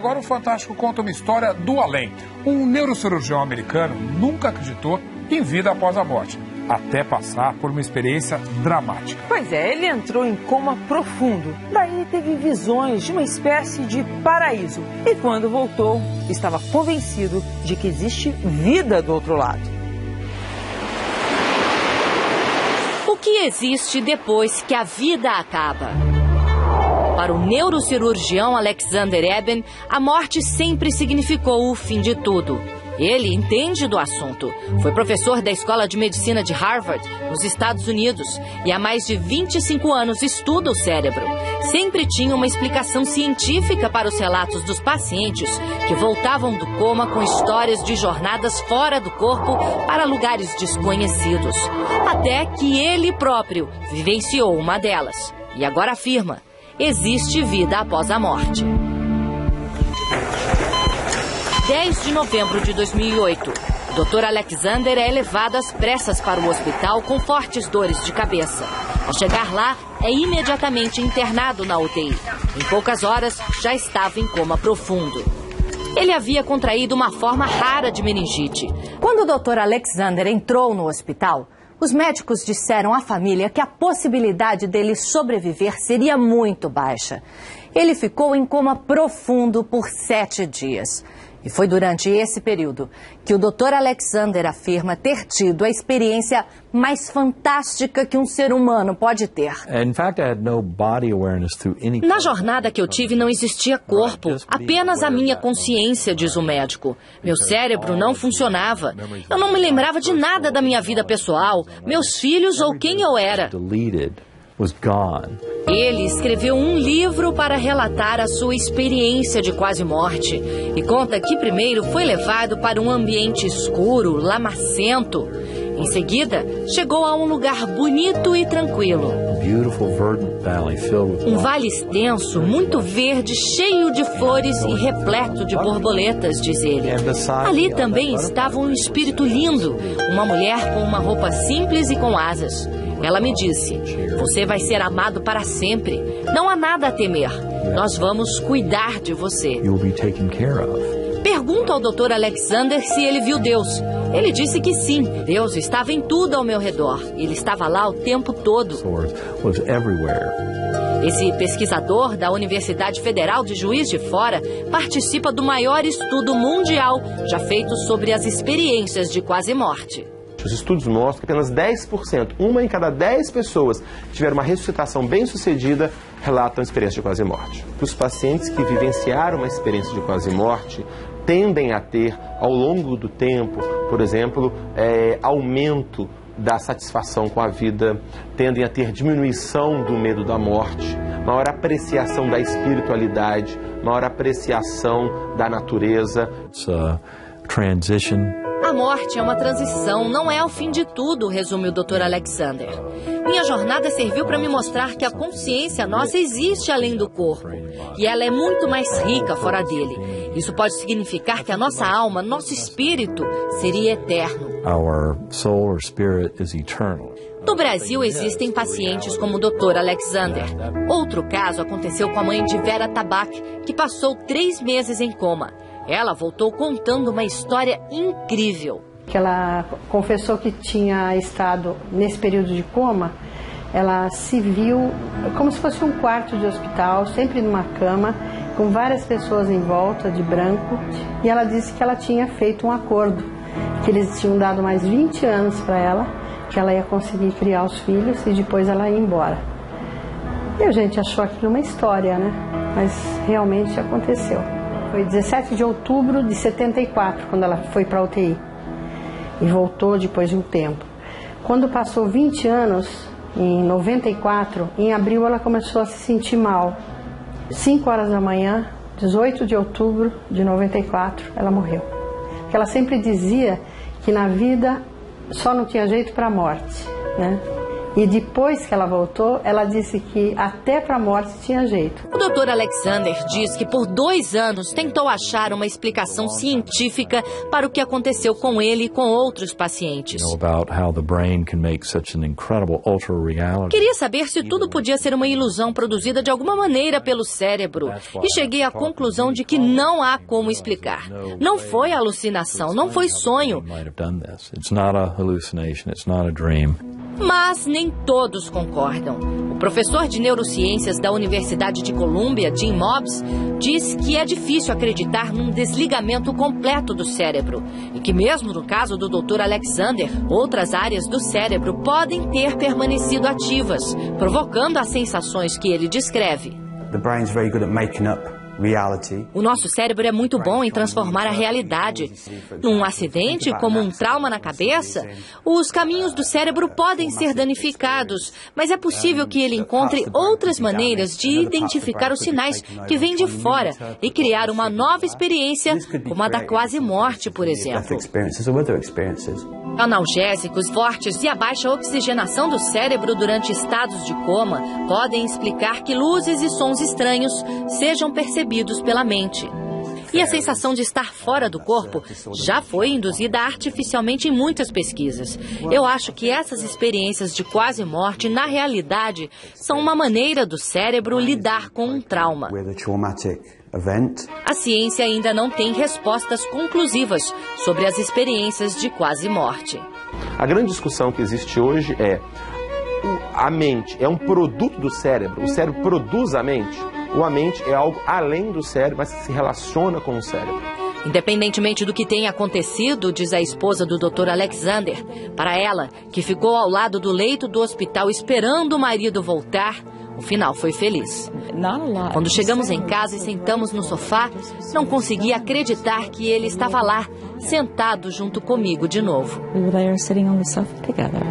agora o Fantástico conta uma história do além. Um neurocirurgião americano nunca acreditou em vida após a morte, até passar por uma experiência dramática. Pois é, ele entrou em coma profundo. Daí teve visões de uma espécie de paraíso. E quando voltou, estava convencido de que existe vida do outro lado. O que existe depois que a vida acaba? Para o neurocirurgião Alexander Eben, a morte sempre significou o fim de tudo. Ele entende do assunto. Foi professor da Escola de Medicina de Harvard, nos Estados Unidos, e há mais de 25 anos estuda o cérebro. Sempre tinha uma explicação científica para os relatos dos pacientes que voltavam do coma com histórias de jornadas fora do corpo para lugares desconhecidos. Até que ele próprio vivenciou uma delas. E agora afirma: existe vida após a morte. 10 de novembro de 2008, o Dr. Alexander é levado às pressas para o hospital com fortes dores de cabeça. Ao chegar lá, é imediatamente internado na UTI. Em poucas horas, já estava em coma profundo. Ele havia contraído uma forma rara de meningite. Quando o Dr. Alexander entrou no hospital, os médicos disseram à família que a possibilidade dele sobreviver seria muito baixa. Ele ficou em coma profundo por 7 dias. E foi durante esse período que o Dr. Alexander afirma ter tido a experiência mais fantástica que um ser humano pode ter. Na jornada que eu tive não existia corpo, apenas a minha consciência, diz o médico. Meu cérebro não funcionava. Eu não me lembrava de nada da minha vida pessoal, meus filhos ou quem eu era. Ele escreveu um livro para relatar a sua experiência de quase morte e conta que primeiro foi levado para um ambiente escuro, lamacento. Em seguida, chegou a um lugar bonito e tranquilo. Um vale extenso, muito verde, cheio de flores e repleto de borboletas, diz ele. Ali também estava um espírito lindo, uma mulher com uma roupa simples e com asas. Ela me disse: você vai ser amado para sempre. Não há nada a temer. Nós vamos cuidar de você. Pergunto ao Dr. Alexander se ele viu Deus. Ele disse que sim. Deus estava em tudo ao meu redor. Ele estava lá o tempo todo. Esse pesquisador da Universidade Federal de Juiz de Fora participa do maior estudo mundial já feito sobre as experiências de quase morte. Os estudos mostram que apenas 10%, uma em cada 10 pessoas que tiveram uma ressuscitação bem-sucedida, relatam experiência de quase morte. Os pacientes que vivenciaram uma experiência de quase morte tendem a ter, ao longo do tempo, por exemplo, aumento da satisfação com a vida, tendem a ter diminuição do medo da morte, maior apreciação da espiritualidade, maior apreciação da natureza. A morte é uma transição, não é o fim de tudo, resume o Dr. Alexander. Minha jornada serviu para me mostrar que a consciência nossa existe além do corpo. E ela é muito mais rica fora dele. Isso pode significar que a nossa alma, nosso espírito, seria eterno. No Brasil existem pacientes como o Dr. Alexander. Outro caso aconteceu com a mãe de Vera Tabak, que passou 3 meses em coma. Ela voltou contando uma história incrível. Ela confessou que tinha estado nesse período de coma, ela se viu como se fosse um quarto de hospital, sempre numa cama, com várias pessoas em volta, de branco, e ela disse que ela tinha feito um acordo, que eles tinham dado mais 20 anos para ela, que ela ia conseguir criar os filhos e depois ela ia embora. E a gente achou aquilo uma história, né? Mas realmente aconteceu. Foi 17 de outubro de 74, quando ela foi para a UTI. E voltou depois de um tempo. Quando passou 20 anos, em 94, em abril ela começou a se sentir mal. 5 horas da manhã, 18 de outubro de 94, ela morreu. Porque ela sempre dizia que na vida só não tinha jeito para a morte, né? E depois que ela voltou, ela disse que até para a morte tinha jeito. O Dr. Alexander diz que por 2 anos tentou achar uma explicação científica para o que aconteceu com ele e com outros pacientes. Queria saber se tudo podia ser uma ilusão produzida de alguma maneira pelo cérebro. E cheguei à conclusão de que não há como explicar. Não foi alucinação, não foi sonho. Mas nem todos concordam. O professor de neurociências da Universidade de Colômbia, Jim Mobbs, diz que é difícil acreditar num desligamento completo do cérebro e que mesmo no caso do Dr. Alexander, outras áreas do cérebro podem ter permanecido ativas, provocando as sensações que ele descreve. The brain's very good at making up reality. O nosso cérebro é muito bom em transformar a realidade. Num acidente, como um trauma na cabeça, os caminhos do cérebro podem ser danificados, mas é possível que ele encontre outras maneiras de identificar os sinais que vêm de fora e criar uma nova experiência, como a da quase morte, por exemplo. Analgésicos fortes e a baixa oxigenação do cérebro durante estados de coma podem explicar que luzes e sons estranhos sejam percebidos pela mente. E a sensação de estar fora do corpo já foi induzida artificialmente em muitas pesquisas. Eu acho que essas experiências de quase morte, na realidade, são uma maneira do cérebro lidar com um trauma. A ciência ainda não tem respostas conclusivas sobre as experiências de quase morte. A grande discussão que existe hoje é: a mente é um produto do cérebro? O cérebro produz a mente? Ou a mente é algo além do cérebro, mas que se relaciona com o cérebro? Independentemente do que tenha acontecido, diz a esposa do Dr. Alexander, para ela, que ficou ao lado do leito do hospital esperando o marido voltar, o final foi feliz. Quando chegamos em casa e sentamos no sofá, não conseguia acreditar que ele estava lá, sentado junto comigo de novo. We were there sitting on the sofa together.